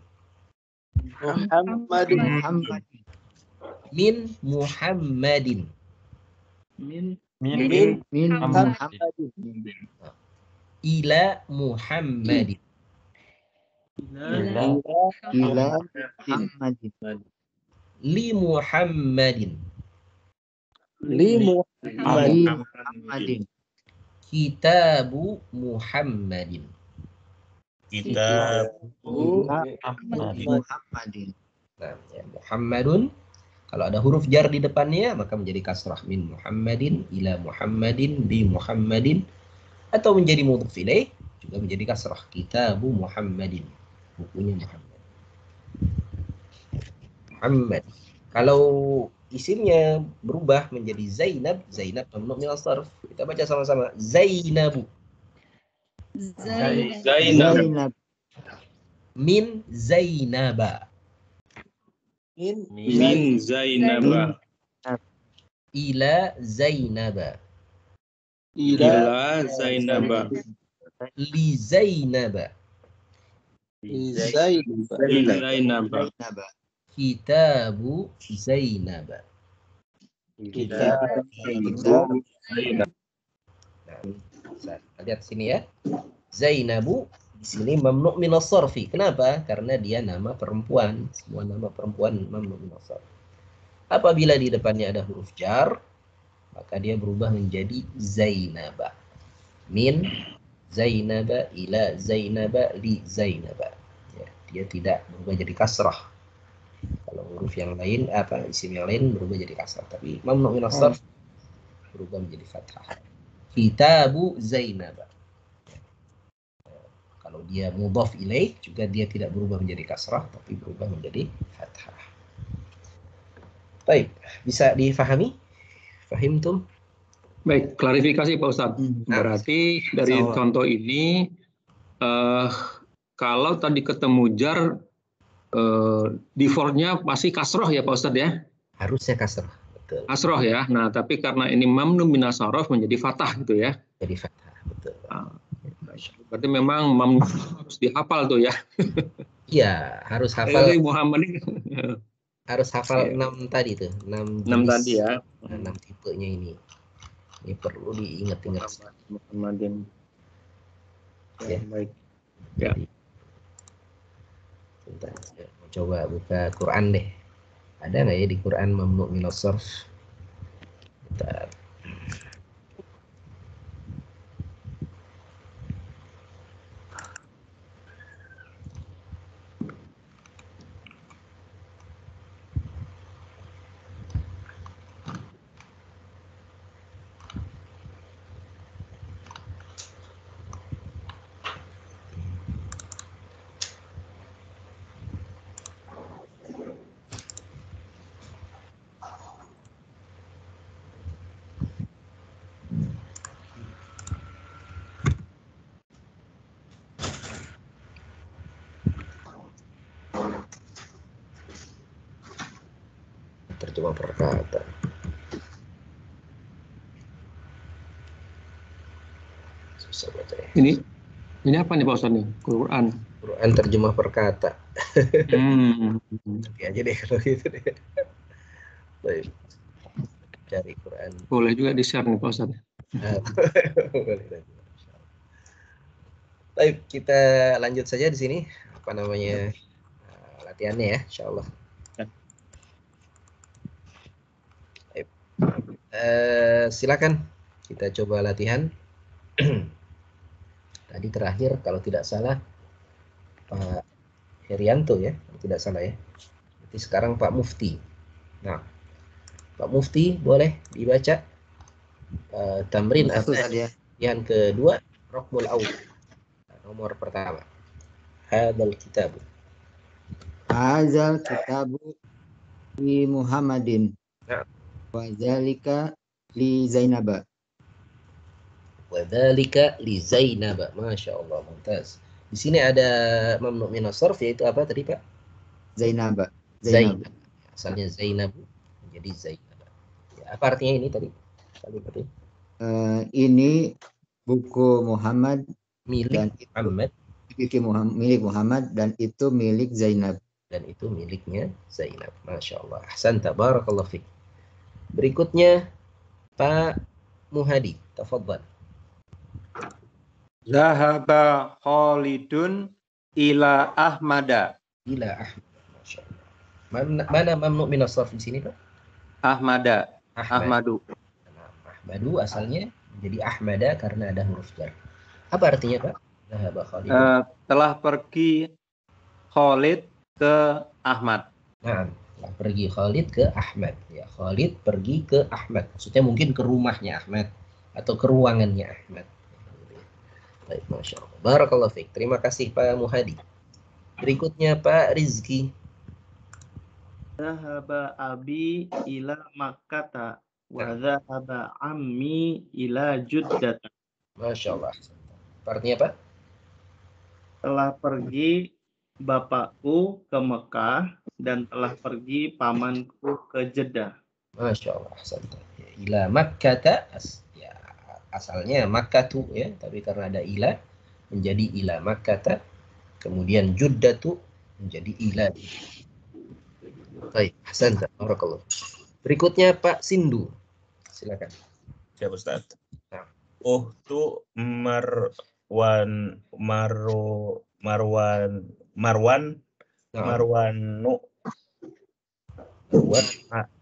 Muhammadun. Muhammadun. Min Muhammadin. Min Min Muhammadin. Ila Muhammadin. ila Ila Muhammadin. Li Muhammadin. Li Ali Muhammadin. Muhammadin. Kitabu Muhammadin. Kitab Muhammadin. Nah, ya, Muhammadun. Kalau ada huruf jar di depannya, maka menjadi kasrah. Min Muhammadin, ila Muhammadin, bi Muhammadin. Atau menjadi mudhaf ilaih, juga menjadi kasrah. Kitabu Muhammadin. Bukunya Muhammad. Muhammad. Kalau isimnya berubah menjadi Zainab, Zainab mamnu' min as-sarf. Kita baca sama-sama. Zainabu. Zainab. Min Zainaba. Min Zainaba. Ila Zainaba. Ila Zainaba. Li Zainaba. Zainaba. Kitabu Zainaba. Nah, lihat sini ya. Zainabu di sini mamnu' min as-sarfi. Kenapa? Karena dia nama perempuan. Semua nama perempuan mamnu' min as-sarf. Apabila di depannya ada huruf jar, maka dia berubah menjadi Zainaba. Min Zainaba ila Zainaba li Zainaba. Ya, dia tidak berubah jadi kasrah. Kalau huruf yang lain, isim yang lain berubah jadi kasrah. Tapi mamnu' min as-sarf berubah menjadi fathah. Kitabu Zainaba. Kalau dia mudhaf ilaih, juga dia tidak berubah menjadi kasrah, tapi berubah menjadi fathah. Baik, bisa difahami? Fahimtum? Baik, klarifikasi Pak Ustadz. Berarti dari contoh ini, kalau tadi ketemu jar, defaultnya pasti kasroh ya Pak Ustadz ya? Harusnya kasrah. Betul. Kasroh ya. Nah, tapi karena ini mamnu minas sarf menjadi fathah gitu ya. Jadi fathah, betul. Berarti memang mamnu harus dihafal tuh ya. Iya, harus hafal. Muhammadin. Harus hafal 6 tadi tuh, 6 tadi ya. 6 tipenya ini. Ini perlu diingat-ingat. Muhammadin. Ya. Baik. Ya. Bentar, saya mau coba buka Quran deh. Ada nggak ya di Quran mamnu' minas sarf? Bentar. Terjemah perkata. Susah baca ya. Ini apa nih Pak Ustadz nih? Quran. Quran terjemah perkata. Nanti aja deh kalau gitu deh. Baik. Cari Quran. Boleh juga di-share nih Pak Ustadz. Boleh. Baik, kita lanjut saja di sini apa namanya latihannya ya, insyaallah. Baik. Silakan kita coba latihan. Tadi terakhir kalau tidak salah Pak Herianto ya, kalau tidak salah ya. Berarti sekarang Pak Mufti. Nah, Pak Mufti boleh dibaca tamrin yang kedua, raqmul awal. Nomor pertama. Hadzal kitab. Hadzal kitabu li Muhammadin. Nah. Wa dzalika li Zainab. Wa dzalika li Zainab. Masya Allah, mumtaz. Di sini ada mamnu min as-sarf yaitu apa tadi Pak? Zainab. Zainab. Asalnya Zainab menjadi Zainab. Ya, apa artinya ini tadi? Ini buku Muhammad milik Muhammad. Milik Muhammad dan itu milik Zainab. Dan itu miliknya Zainab. Masya Allah. Ahsanta, barakallahu fiik. Berikutnya Pak Muhadi, tafadhal. Zahaba Khalidun ila Ahmada. Ila Ahmad. Masya Allah. Mana mamnu min as-sarf di sini Pak? Ahmada. Ahmadu. Ahmadu asalnya menjadi Ahmada karena ada huruf jar. Apa artinya Pak? Zahaba Khalidun. Telah pergi Khalid ke Ahmad. Nah, pergi Khalid ke Ahmad. Ya, Khalid pergi ke Ahmad. Maksudnya mungkin ke rumahnya Ahmad atau ke ruangannya Ahmad. Baik, Masya Allah. Barakallahu fiik. Terima kasih Pak Muhadi. Berikutnya Pak Rizki. Zahaba abi ila Makkata wa zahaba ammi ila Juddata. Masya Allah. Artinya apa? Telah pergi bapakku ke Mekah dan telah pergi pamanku ke Jeddah. Masya Allah. Ya, ila Makkata. Ya, asalnya Makkatu ya, tapi karena ada ila menjadi ila Makkata. Kemudian Juddatu menjadi ila. Baik, Hasan, barakallah. Berikutnya Pak Sindu. Silakan. Ya Ustaz. Nah. Uhtu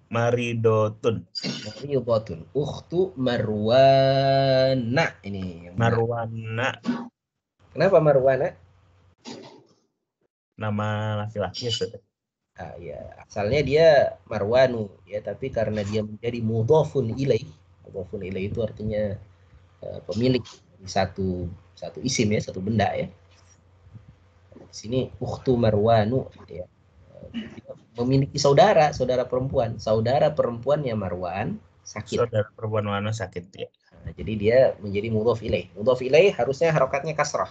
Maridotun. Ukhtu Marwana. Ini yang Marwana. Kenapa Marwana? Nama laki-laki Ustaz. Ya, asalnya dia Marwanu ya, tapi karena dia menjadi mudhafun ilaih. Mudhafun ilaih itu artinya pemilik satu isim ya, satu benda ya. Di sini ukhtu Marwanu ya. Memiliki saudara perempuan. Saudara perempuannya Marwan sakit. Saudara perempuan Marwan sakit ya. Nah, jadi dia menjadi mudhaf ilaih. Mudhaf ilaih harusnya harokatnya kasrah.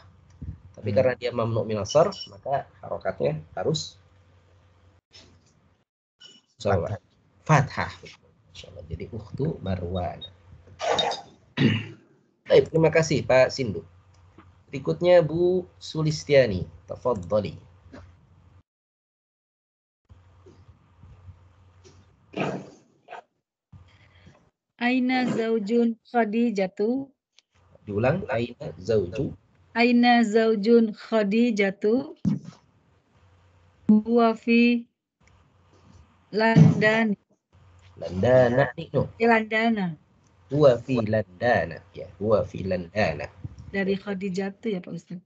Tapi karena dia mamnu min as-sarf, maka harokatnya harus fathah. Insyaallah. Jadi ukhtu Marwan. Baik, terima kasih Pak Sindu. Berikutnya Bu Sulistiani, tafadhali. Aina zaujun Khadijatu. Diulang, aina zauju. Aina zaujun Khadijatu. Huwa fi Landana. Landana nih no. Landana. Huwa fi Landana. Ya, huwa fi Landana. Dari Khadijatu ya Pak Ustaz.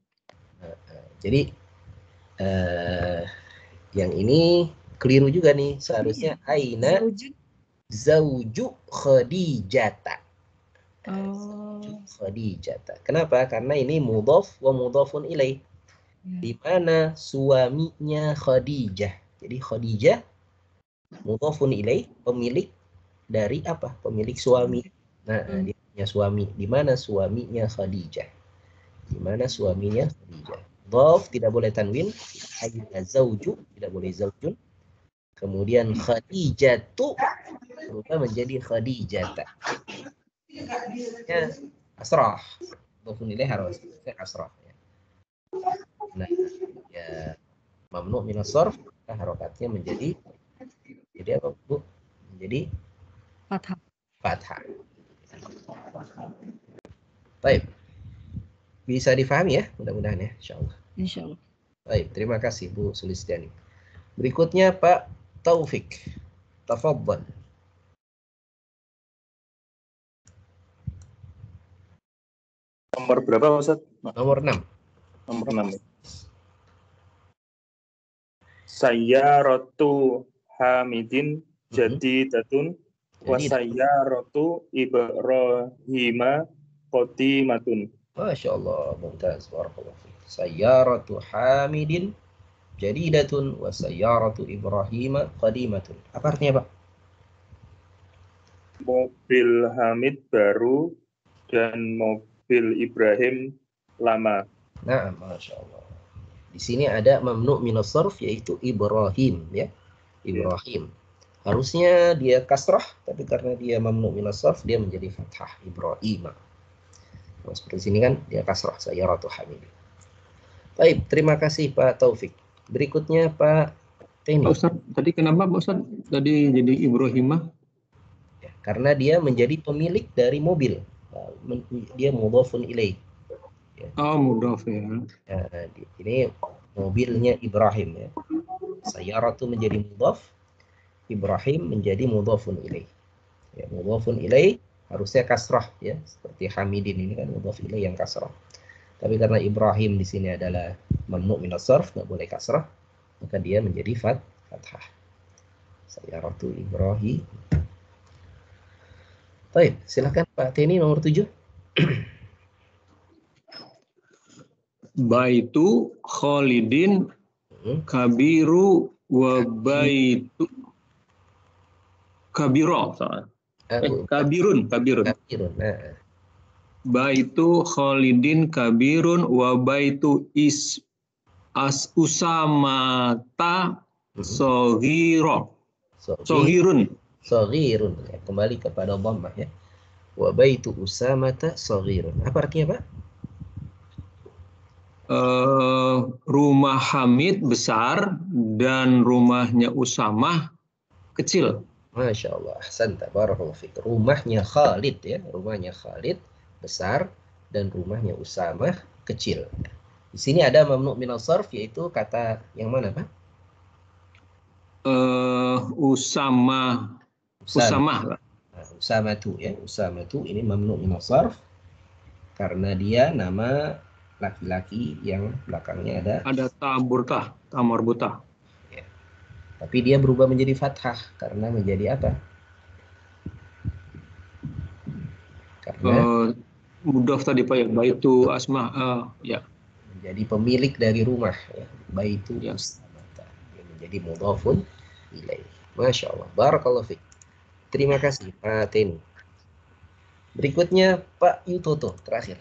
Jadi yang ini keliru juga nih. Seharusnya aina zauju Khadijata. Khadijata. Kenapa? Karena ini mudhaf wa mudhafun ilaih. Di mana suaminya Khadijah. Jadi Khadijah mudhafun ilaih, pemilik dari apa? Pemilik suami. Nah, dia punya suami. Di mana suaminya Khadijah? Di mana suaminya Khadijah? Dhaf tidak boleh tanwin, aina zauju tidak boleh zaujun. Kemudian Khadijatu berubah menjadi Khadijata. Ya, asrah. Dhafun ilaih harus asrah ya. Nah, ya mamnu min as-sarf, harokatnya menjadi apa Bu? Menjadi fathah. Baik. Bisa difahami ya, mudah-mudahan ya, insyaallah. Insyaallah. Baik, terima kasih Bu Sulistiani. Berikutnya Pak Taufik. Tafadhal. Nomor berapa Ustaz? Nomor 6. Nomor 6. Sayyaratu Hamidin jadidatun wa sayyaratu Ibrahima qadimatun. Masya Allah, mumtaz, barakallahu fiik. Sayyaratu Hamidin jadidatun wa sayyaratu Ibrahima qadimatun. Apa artinya, Pak? Mobil Hamid baru dan mobil Ibrahim lama. Nah, Masya Allah. Di sini ada mamnu' minas sarf yaitu Ibrahim ya. Ibrahim. Harusnya dia kasrah, tapi karena dia mamnu' minas sarf dia menjadi fathah Ibrahim. Nah, seperti sini kan dia kasrah sayyaratu Hamidin. Baik, terima kasih Pak Taufik. Berikutnya Pak Teni. Pak Ustaz, tadi kenapa Pak Ustaz tadi jadi Ibrahimah? Ya, karena dia menjadi pemilik dari mobil. Dia mudhafun ilaih. Ya. Oh, mudhaf ya. Ini mobilnya Ibrahim ya. Sayyaratu menjadi mudhaf, Ibrahim menjadi mudhafun ilaih. Ya, mudhafun ilaih harusnya kasrah ya, seperti Hamidin ini kan mudhaf ilaih yang kasrah. Tapi karena Ibrahim di sini adalah mamnu' minas sarf, nggak boleh kasrah, maka dia menjadi fathah. Sayyaratu Ibrahim. Baik, silakan Pak Teni nomor 7. Baitu Khalidin kabiru wa baitu kabiro. Kabirun. Baitu Khalidin kabirun wa baitu usamata soghiro. Soghirun. Ya, kembali kepada dhammah ya. Wa baitu usamata soghirun. Apa artinya, Pak? Rumah Hamid besar dan rumahnya Usamah kecil. Masya Allah, ahsanta, barakallahu fiik. Rumahnya Khalid ya, rumahnya Khalid besar dan rumahnya Usamah kecil. Di sini ada mamnu' minas sarf yaitu kata yang mana, Pak? Usamah. Usamatu ya, Usamatu ini mamnu' minas sarf karena dia nama laki-laki yang belakangnya ada ta marbutah. Ya. Tapi dia berubah menjadi fathah karena menjadi apa? Karena mudhaf tadi Pak ya, baitu asma ya. Menjadi pemilik dari rumah ya. Baitu usamata. Dia menjadi mudhafun ilaih. Masya Allah, barakallahu fiik. Terima kasih Pak Teni. Berikutnya Pak Yutoto terakhir.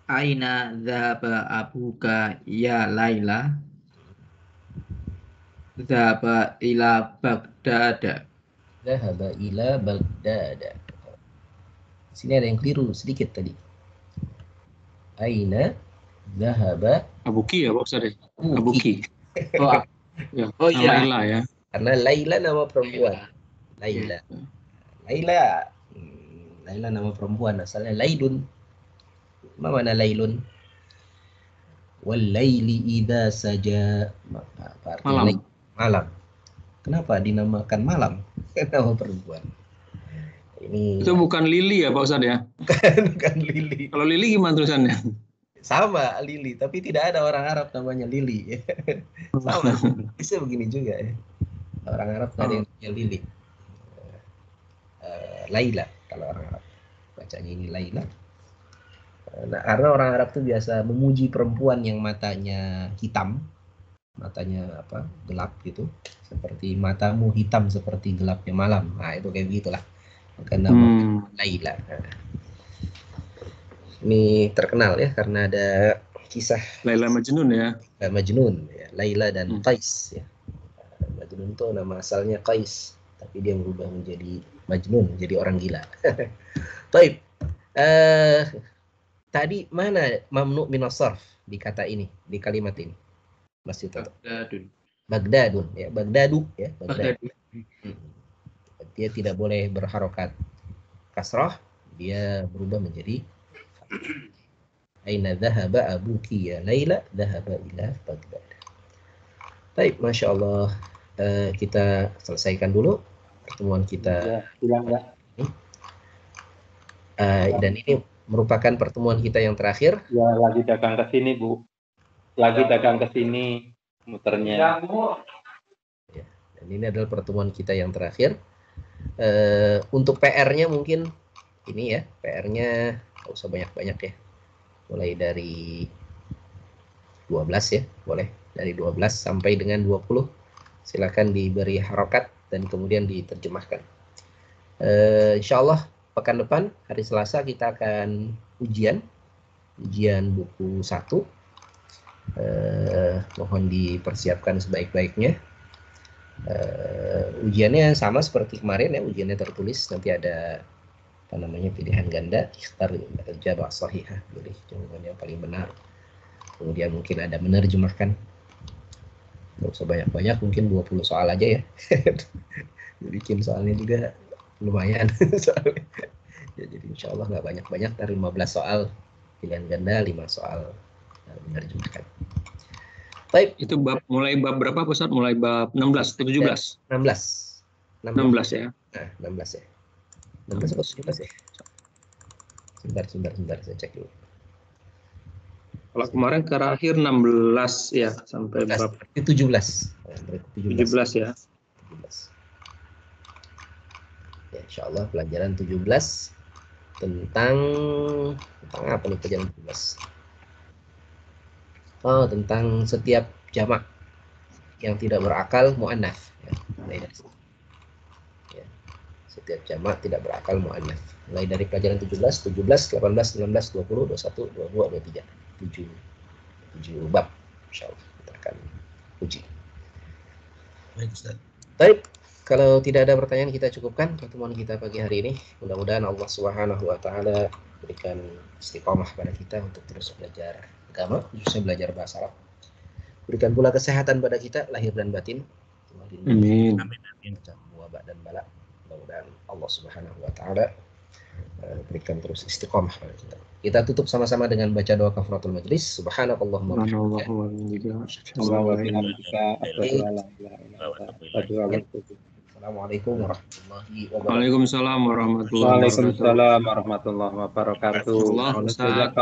Aina dzaba abuka ya Laila? Dzaba ila Baghdad. Dzahaba ila Baghdad. Di sini ada yang keliru sedikit tadi. Aina dzahaba Abuki ya Pak Ustaz. Abuki. Ya. Oh iya. Laila ya. Karena Laila nama perempuan. Laila. Laila nama perempuan, asalnya Lailun. Ma mana Lailun? Wal laili idza saja. Malam. Kenapa dinamakan malam? Nama perempuan. Ini itu bukan Lili ya Pak Ustaz ya? Bukan Lili. Kalau Lili gimana tulisannya? Sama Lili, tapi tidak ada orang Arab namanya Lili. Sama, bisa begini juga ya. Orang Arab tidak ada yang namanya Lili. Laila kalau orang Arab bacanya ini Laila. Nah, karena orang Arab tuh biasa memuji perempuan yang matanya hitam, matanya apa gelap gitu, seperti matamu hitam seperti gelapnya malam. Nah itu kayak begitulah. Maka nama Laila. Nah, ini terkenal ya karena ada kisah Laila Majnun ya. Majnun ya, Laila dan Qais ya. Majnun itu nama asalnya Qais, tapi dia berubah menjadi Majnun, jadi orang gila. Taib. Tadi mana mamnu' minas sarf di kata ini, di kalimat ini? Mas Yuto. Baghdadun. Baghdadun ya, Baghdadu ya, Baghdadu. dia tidak boleh berharokat kasrah, dia berubah menjadi aina dhahaba abuki ya Laila, dhahaba ila Baghdad. Baik, Masya Allah. Kita selesaikan dulu pertemuan kita. Bilang ya. Dan ini merupakan pertemuan kita yang terakhir. Ya, lagi dagang ke sini, Bu. Lagi dagang ke sini muternya. Ya, dan ini adalah pertemuan kita yang terakhir. Untuk PR-nya mungkin ini ya, PR-nya nggak usah banyak-banyak ya. Mulai dari 12 ya, boleh. Dari 12 sampai dengan 20. Silakan diberi harokat dan kemudian diterjemahkan. Insya Allah pekan depan, hari Selasa, kita akan ujian buku 1. Mohon dipersiapkan sebaik-baiknya. Ujiannya sama seperti kemarin ya, ujiannya tertulis, nanti ada pilihan ganda, ikhtar jawab sahihah, pilih jawaban yang paling benar. Kemudian mungkin ada menerjemahkan. Nggak usah banyak-banyak, mungkin 20 soal aja ya. Bikin soalnya juga lumayan soalnya. Ya, jadi insya Allah nggak banyak-banyak, dari 15 soal pilihan ganda, 5 soal menerjemahkan. Baik. Itu mulai bab berapa Ustaz? Mulai bab 16 atau 17? 16 ya. Nah, 16 ya. 16 atau 17 ya? Sebentar, saya cek dulu. Kalau kemarin terakhir 16 ya, sampai bab 17. 17 ya. 17. Ya, insya Allah pelajaran 17 tentang apa nih pelajaran 17? Oh, tentang setiap jamak yang tidak berakal mu'annats. Ya. Setiap jamak tidak berakal mu'annats. Mulai dari pelajaran 17, 18, 19, 20, 21, 22, 23. 7 bab. Insyaallah kita akan uji. Baik, Ustaz. Baik, kalau tidak ada pertanyaan kita cukupkan pertemuan kita pagi hari ini. Mudah-mudahan Allah Subhanahu wa taala berikan istiqomah pada kita untuk terus belajar agama, khususnya belajar bahasa Arab. Berikan pula kesehatan pada kita lahir dan batin. Amin. Wabak dan bala. Mudah-mudahan Allah Subhanahu wa taala berikan terus istiqomah pada kita. Kita tutup sama-sama dengan baca doa kafaratul majlis. Subhanakallahumma wa bihamdika. Assalamualaikum warahmatullahi wabarakatuh. Waalaikumsalam warahmatullahi wabarakatuh. Waalaikumsalam warahmatullahi wabarakatuh. Ustaz.